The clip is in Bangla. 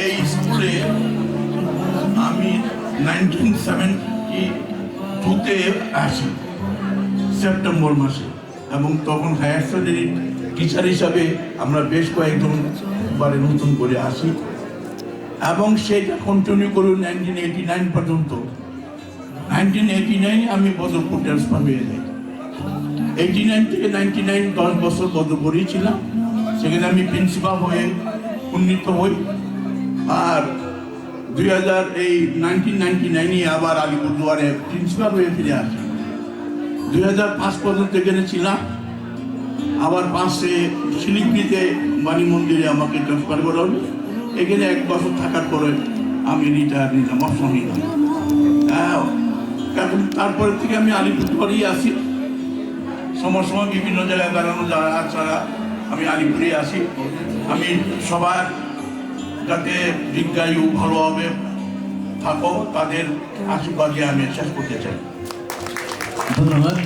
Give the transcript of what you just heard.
এই স্কুলে আমি 1972-তে আসি সেপ্টেম্বর মাসে, এবং তখন হায়ার সেকেন্ডারি টিচার হিসাবে আমরা বেশ কয়েকজন বারে নতুন করে আসি, এবং সেটা কন্টিনিউ করি 1989 পর্যন্ত। 1989 আমি বদরপুর ট্রান্সফার হয়ে যাই। 89 থেকে 99 10 বছর বদরপুরেই ছিলাম। সেখানে আমি প্রিন্সিপাল হয়ে উন্নীত হই। আর 1999 আবার আলিপুরদুয়ারে প্রিন্সিপাল হয়ে ফিরে আসি। 2005 পর্যন্ত এখানে ছিলাম। আবার 5-এ শিলিগুড়িতে বাণী মন্দিরে আমাকে ট্রান্সফার করা হলো। এখানে 1 বছর থাকার পরে আমি রিটায়ার নিলাম, অপশন নিলাম। তারপরে থেকে আমি আলিপুরদুয়ারেই আসি। সময় সময় বিভিন্ন জায়গায় বেড়ানো ছাড়া আমি আলিপুরে আসি। আমি সবার যাতে দীর্ঘায়ু ভালোভাবে থাকো, তাদের আশীর্বাদে আমি শেষ করতে চাই। ধন্যবাদ।